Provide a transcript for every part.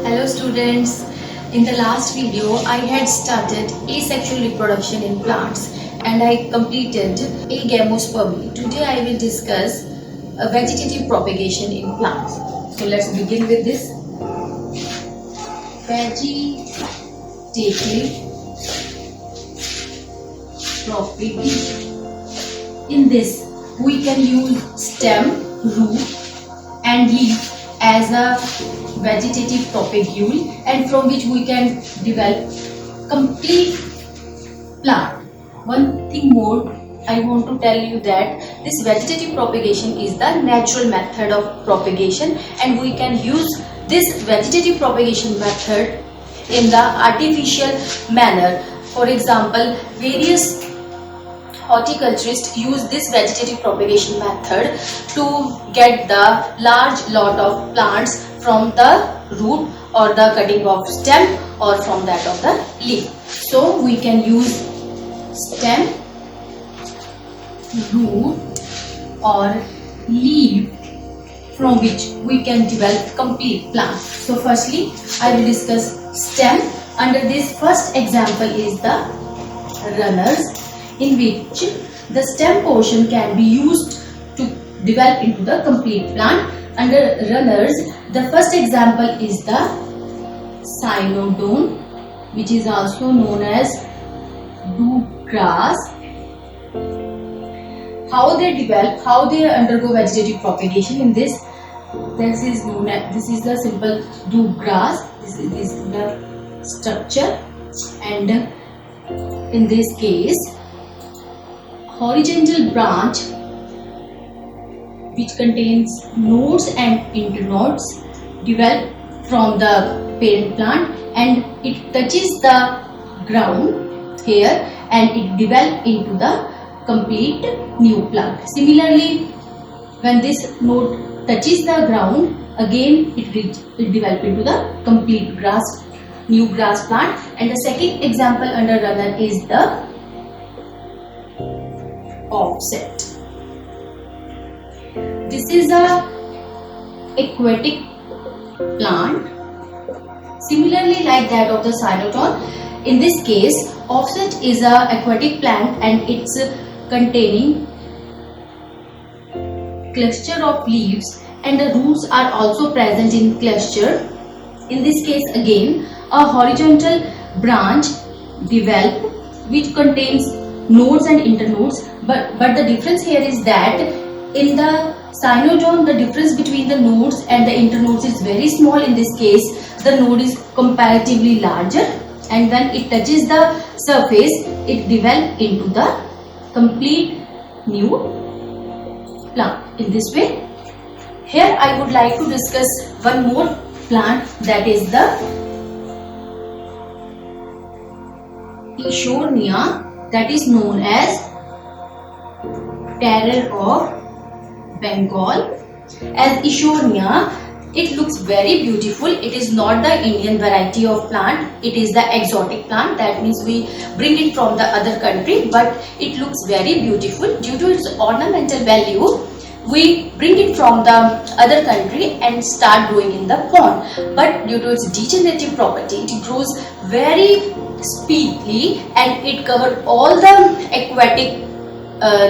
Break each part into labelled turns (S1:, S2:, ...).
S1: Hello students, in the last video I had started asexual reproduction in plants and I completed agamospermy. Today I will discuss vegetative propagation in plants. So let's begin with this. Vegetative propagation. In this we can use stem, root and leaf as a vegetative propagule, and from which we can develop complete plant. One thing more I want to tell you that this vegetative propagation is the natural method of propagation, and we can use this vegetative propagation method in the artificial manner. For example, various horticulturists use this vegetative propagation method to get the large lot of plants from the root or the cutting of stem or from that of the leaf. So we can use stem, root or leaf from which we can develop complete plants. So firstly I will discuss stem. Under this first example is the runners, in which the stem portion can be used to develop into the complete plant. Under runners, the first example is the cynodon, which is also known as dugras. How they develop, how they undergo vegetative propagation in this is known as, this is the simple dugras. This is the structure, and in this case horizontal branch which contains nodes and internodes develop from the parent plant, and it touches the ground here and it develops into the complete new plant. Similarly, when this node touches the ground, again it develops into the complete new grass plant. And the second example under runner is the offset. This is a aquatic plant, similarly like that of the cynodon. In this case, offset is a aquatic plant and it's containing cluster of leaves, and the roots are also present in cluster. In this case again a horizontal branch develop which contains nodes and internodes, but the difference here is that in the cynodon the difference between the nodes and the internodes is very small. In this case the node is comparatively larger, and when it touches the surface it develops into the complete new plant. In this way, here I would like to discuss one more plant, that is the Ischornia, that is known as terror of Bengal. As Ischornia, it looks very beautiful. It is not the Indian variety of plant, it is the exotic plant. That means we bring it from the other country, but it looks very beautiful. Due to its ornamental value, we bring it from the other country and start growing in the pond. But due to its degenerative property, it grows very speedily and it covers all the aquatic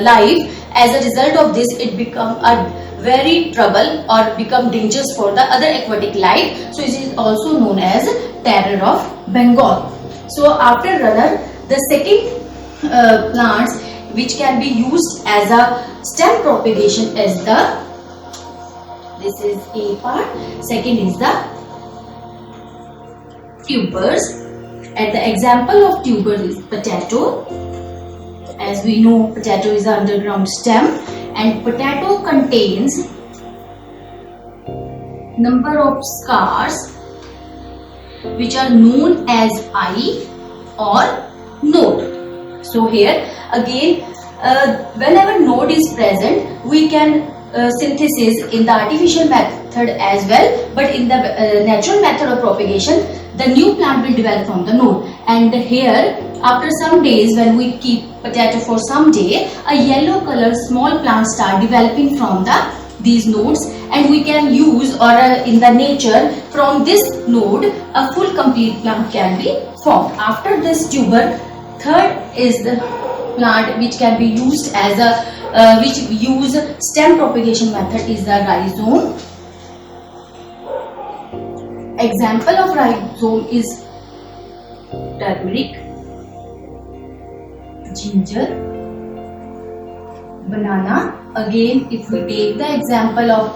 S1: life. As a result of this, it becomes a very trouble or become dangerous for the other aquatic life. So it is also known as terror of Bengal. So after runner, the second plants which can be used as a stem propagation is this is A part, second is the tubers, and the example of tubers is potato. As we know, potato is an underground stem, and potato contains number of scars which are known as eye or node. So here again whenever node is present we can synthesis in the artificial method as well, but in the natural method of propagation the new plant will develop from the node. And here after some days, when we keep potato for some day, a yellow color small plant start developing from the these nodes, and we can use, or in the nature, from this node a full complete plant can be formed. After this tuber, third is the plant which can be used as a which use stem propagation method is the rhizome. Example of rhizome is turmeric, ginger, banana. Again, if we take the example of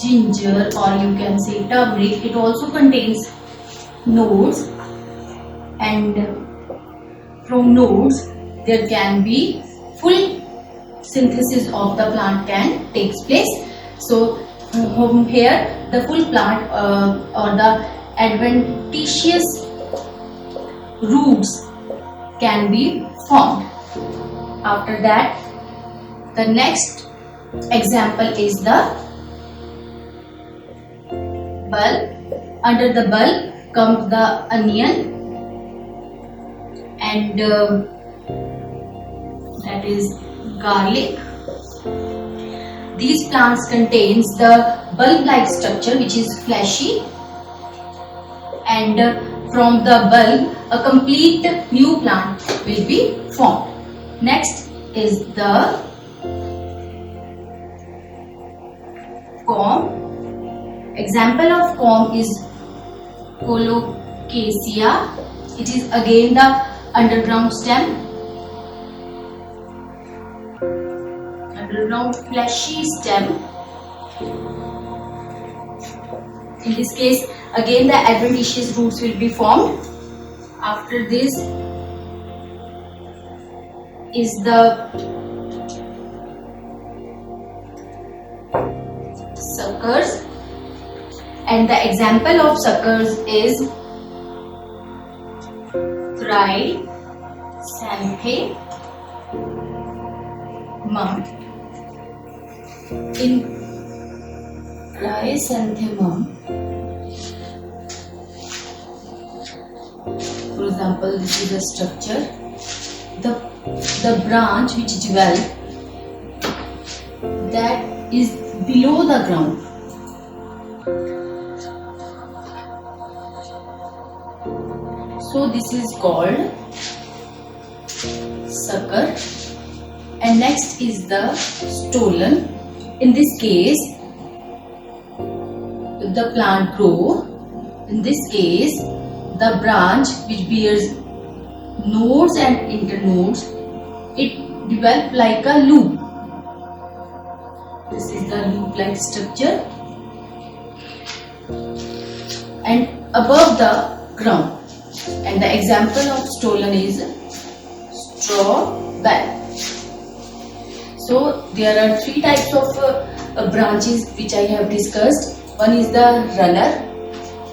S1: ginger, or you can say turmeric, it also contains nodes, and from nodes there can be full synthesis of the plant can takes place. So here the full plant or the adventitious roots can be formed. After that, the next example is the bulb. Under the bulb comes the onion, and that is garlic. These plants contains the bulb-like structure which is fleshy, and from the bulb a complete new plant will be formed. Next is the corm. Example of corm is colocasia. It is again the underground stem, underground fleshy stem. In this case, again the adventitious roots will be formed. After this is the suckers, and the example of suckers is chrysanthemum. In chrysanthemum, for example, this is the structure. The branch which develop, that is below the ground. So this is called sucker. And next is the stolon. In this case, the plant grow. In this case, the branch which bears nodes and internodes, it develops like a loop. This is the loop-like structure, and above the ground. And the example of stolon is straw bale. So there are three types of branches which I have discussed. One is the runner,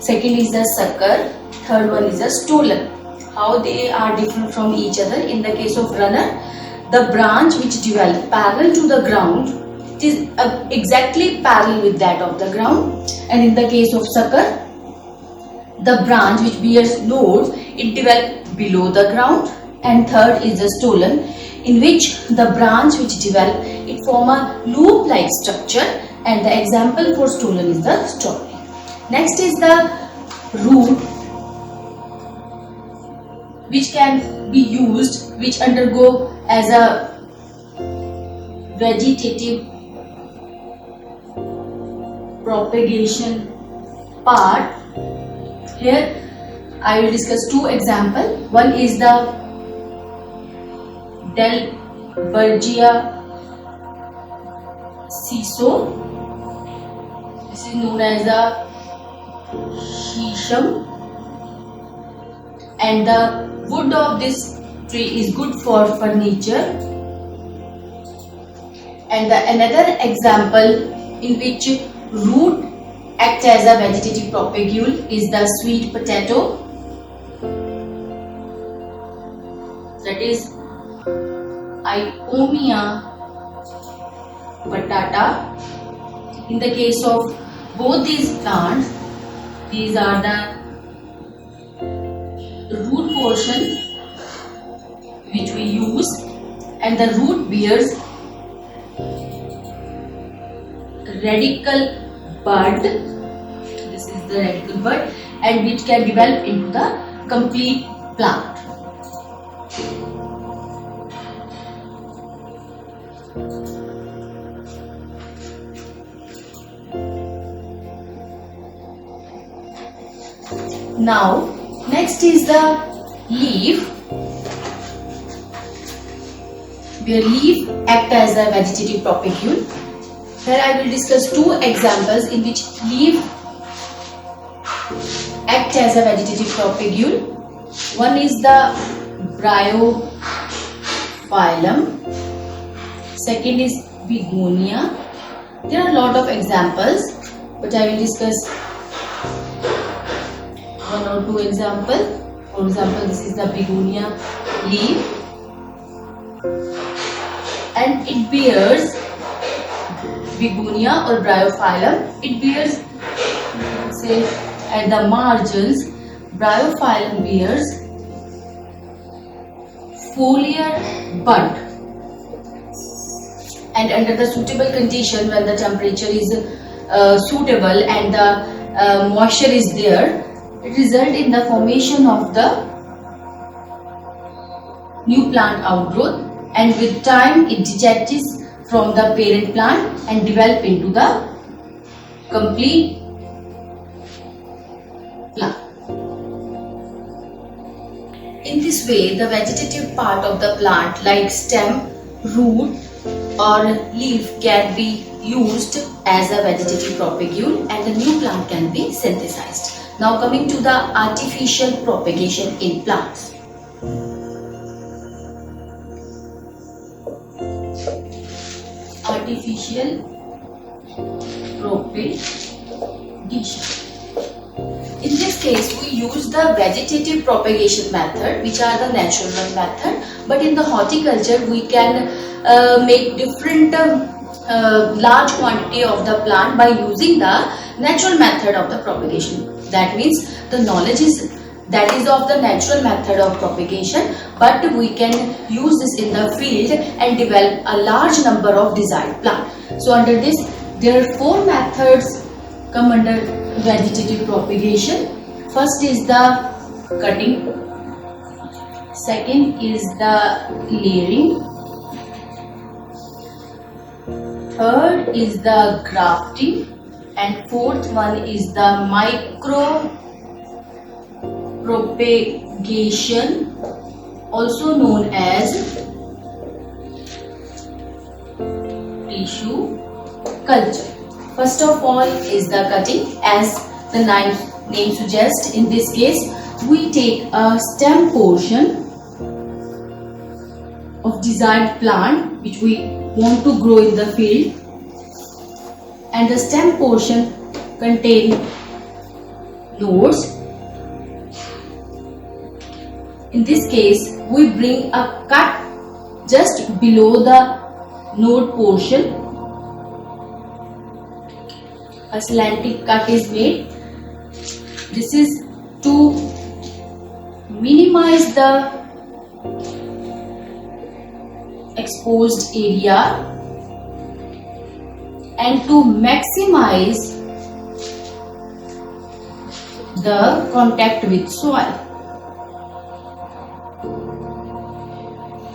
S1: second is the sucker, third one is the stolon. How they are different from each other? In the case of runner, the branch which develops parallel to the ground, it is exactly parallel with that of the ground. And in the case of sucker, the branch which bears nodes, it develops below the ground. And third is the stolon, in which the branch which develops, it form a loop-like structure, and the example for stolon is the strawberry. Next is the root, which can be used, which undergo as a vegetative propagation part. Here I will discuss two examples. One is the Dalbergia siso. This is known as a shisham, and the wood of this tree is good for furniture. And another example in which root act as a vegetative propagule is the sweet potato, that is Iomia batata. In the case of both these plants, these are the root portion which we use, and the root bears radical bud. This is the radical bud, and which can develop into the complete plant. Now, next is the leaf, where leaf act as a vegetative propagule. Here I will discuss two examples in which leaf act as a vegetative propagule. One is the Bryophyllum, second is Begonia. There are a lot of examples, but I will discuss one or two examples. For example, this is the Begonia leaf, and it bears Begonia or Bryophyllum. It bears, say, at the margins, Bryophyllum bears foliar bud, and under the suitable condition, when the temperature is suitable and the moisture is there, it results in the formation of the new plant outgrowth, and with time it detaches from the parent plant and develop into the complete plant. In this way, the vegetative part of the plant like stem, root or leaf can be used as a vegetative propagule, and a new plant can be synthesized. Now coming to the artificial propagation in plants. Artificial propagation. In this case, we use the vegetative propagation method, which are the natural method. But in the horticulture, we can make different large quantity of the plant by using the natural method of the propagation. That means the knowledge is that is of the natural method of propagation, but we can use this in the field and develop a large number of desired plant. So under this, there are four methods come under vegetative propagation. First is the cutting, second is the layering, third is the grafting, and fourth one is the micro propagation, also known as tissue culture. First of all is the cutting. As the name suggests, in this case we take a stem portion of desired plant which we want to grow in the field, and the stem portion contain nodes. In this case, we bring a cut just below the node portion. A slanting cut is made. This is to minimize the exposed area and to maximize the contact with soil.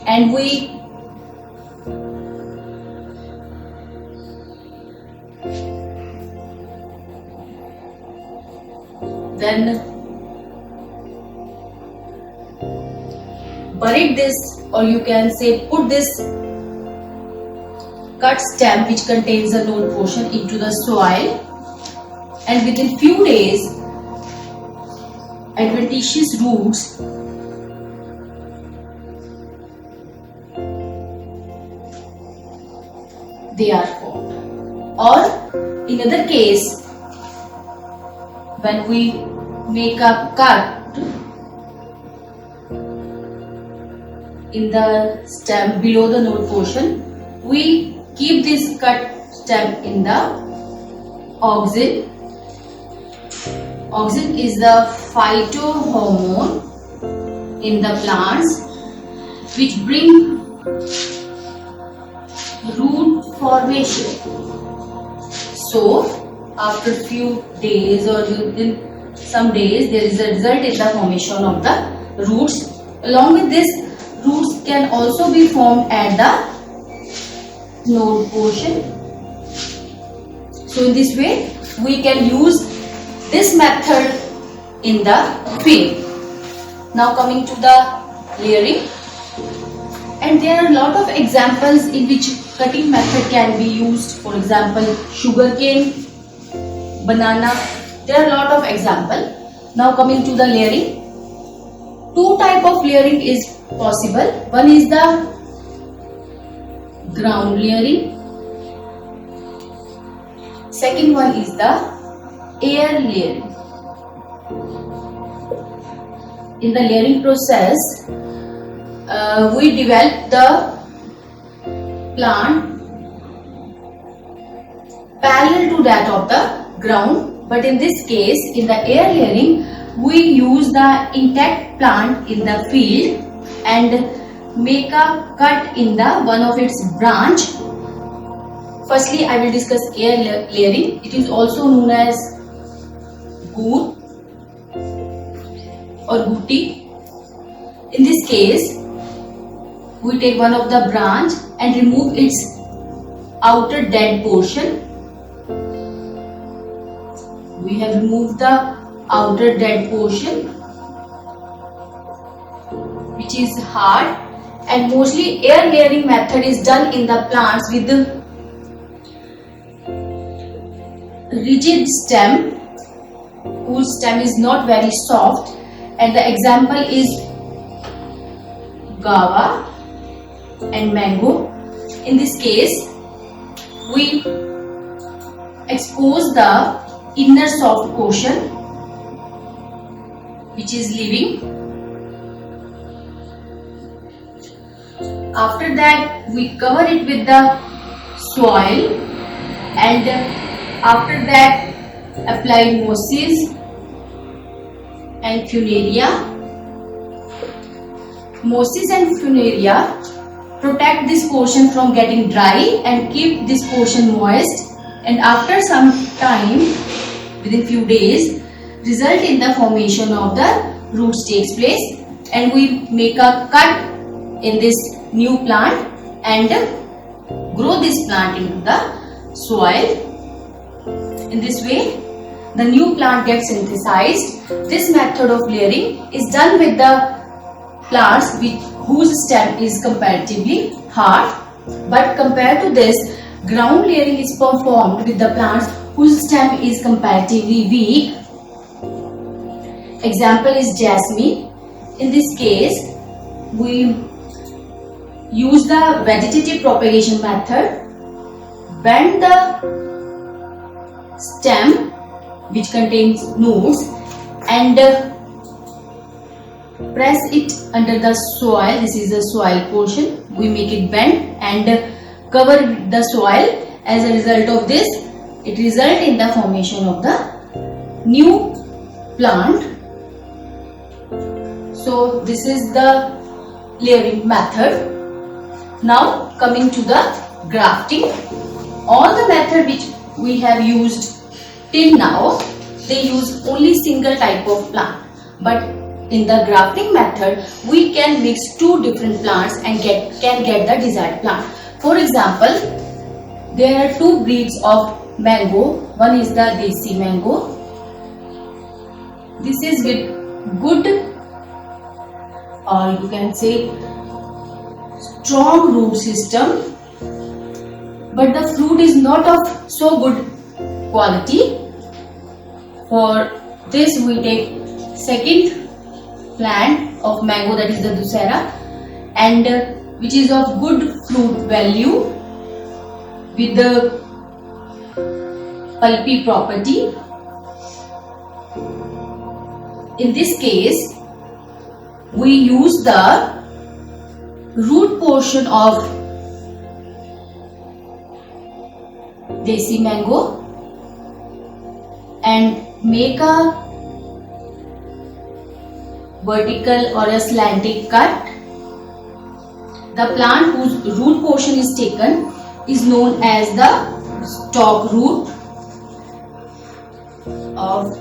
S1: And we then buried this, or you can say put this cut stem which contains the node portion into the soil, and within few days adventitious roots they are formed. Or in other case, when we make a cut in the stem below the node portion, we keep this cut stem in the auxin. Auxin is the phytohormone in the plants which bring root formation. So after few days or within some days, there is a result in the formation of the roots. Along with this, roots can also be formed at the node portion. So in this way, we can use this method in the field. Now coming to the layering, and there are a lot of examples in which cutting method can be used. For example, sugarcane, banana. There are a lot of examples. Now coming to the layering, two type of layering is possible. One is the ground layering. Second one is the air layering. In the layering process, we develop the plant parallel to that of the ground. But in this case, in the air layering, we use the intact plant in the field and make a cut in the one of its branch. Firstly, I will discuss air layering. It is also known as goot or guti. In this case, we take one of the branch and remove its outer dead portion. We have removed the outer dead portion, which is hard, and mostly air layering method is done in the plants with the rigid stem, whose stem is not very soft, and the example is guava and mango. In this case, we expose the inner soft portion, which is living. After that, we cover it with the soil, and after that apply mosses and funaria. Mosses and funaria protect this portion from getting dry and keep this portion moist, and after some time, within few days, result in the formation of the roots takes place, and we make a cut in this new plant and grow this plant into the soil. In this way, the new plant gets synthesized. This method of layering is done with the plants whose stem is comparatively hard, but compared to this, ground layering is performed with the plants whose stem is comparatively weak. Example is jasmine. In this case, we use the vegetative propagation method, bend the stem which contains nodes and press it under the soil. This is the soil portion. We make it bend and cover the soil. As a result of this, it results in the formation of the new plant. So this is the layering method. Now coming to the grafting. All the method which we have used till now, they use only single type of plant. But in the grafting method, we can mix two different plants and can get the desired plant. For example, there are two breeds of mango. One is the Desi mango. This is with good, or you can say strong root system, but the fruit is not of so good quality. For this, we take second plant of mango, that is the Dussehra, and which is of good fruit value with the pulpy property. In this case, we use the root portion of Desi mango and make a vertical or a slanting cut. The plant whose root portion is taken is known as the stalk root. of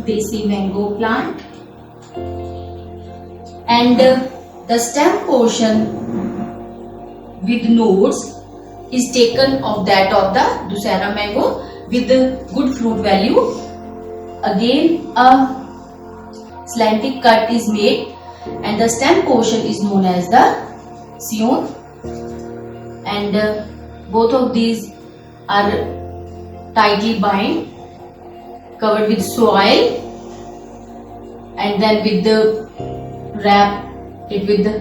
S1: desi mango plant, and the stem portion with nodes is taken of that of the Drosera mango with good fruit value. Again a slanting cut is made and the stem portion is known as the scion, and both of these are tightly bound, covered with soil, and then with the wrap it with the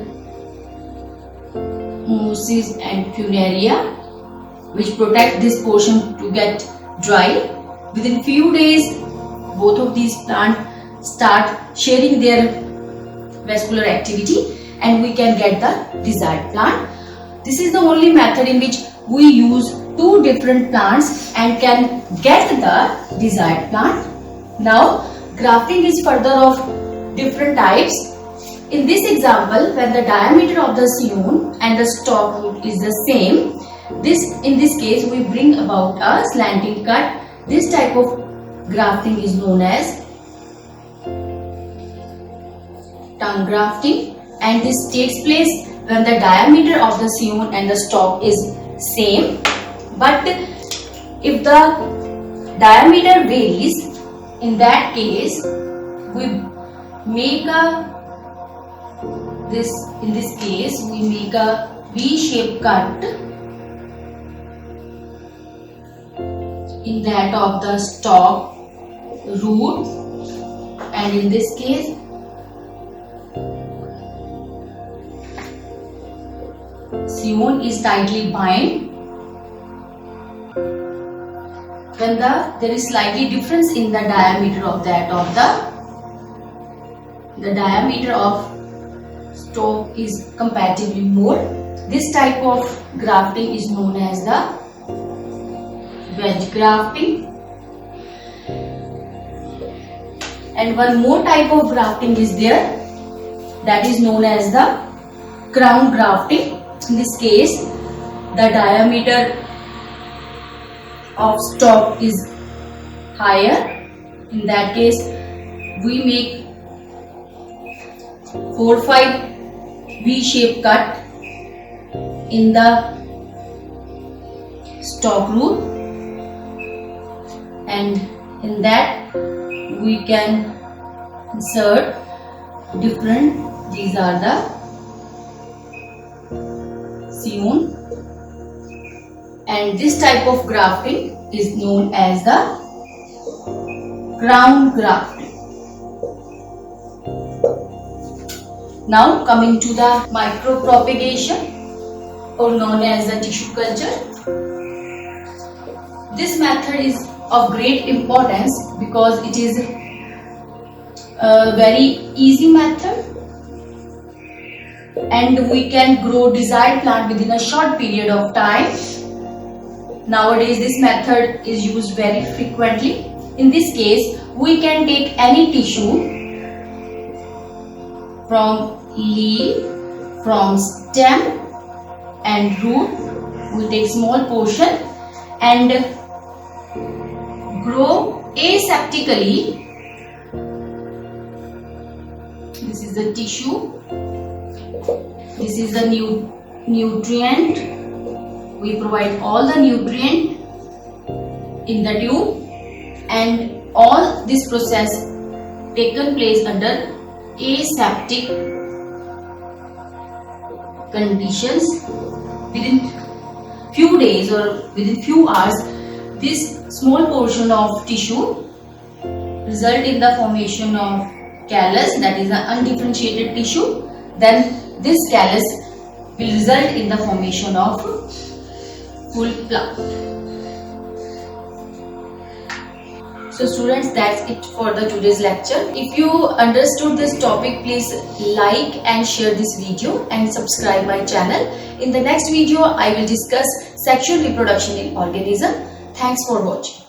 S1: mosses and funaria, which protect this portion to get dry. Within few days, both of these plants start sharing their vascular activity, and we can get the desired plant. This is the only method in which we use two different plants and can get the desired plant. Now, grafting is further of different types. In this example, when the diameter of the scion and the stalk root is the same, in this case we bring about a slanting cut. This type of grafting is known as tongue grafting, and this takes place when the diameter of the scion and the stalk is same. But if the diameter varies, in that case we make in this case we make a V-shaped cut in that of the stalk root, and in this case scion is tightly bound. When there is slightly difference in the diameter of that of the diameter of stalk is comparatively more, this type of grafting is known as the wedge grafting. And one more type of grafting is there, that is known as the crown grafting. In this case, the diameter of stalk is higher. In that case, we make 4 or 5 V-shaped cut in the stalk root, and in that we can insert different, these are the scion, and this type of grafting is known as the crown grafting. Now coming to the micropropagation, or known as the tissue culture. This method is of great importance because it is a very easy method and we can grow desired plant within a short period of time. Nowadays this method is used very frequently. In this case, we can take any tissue from leaf, from stem and root. We take small portion and grow aseptically. This is the tissue. This is the nutrient. We provide all the nutrient in the tube, and all this process taken place under aseptic conditions. Within few days or within few hours, this small portion of tissue result in the formation of callus, that is an undifferentiated tissue. Then this callus will result in the formation of full plant. So students, that's it for the today's lecture. If you understood this topic, please like and share this video and subscribe my channel. In the next video, I will discuss sexual reproduction in organism. Thanks for watching.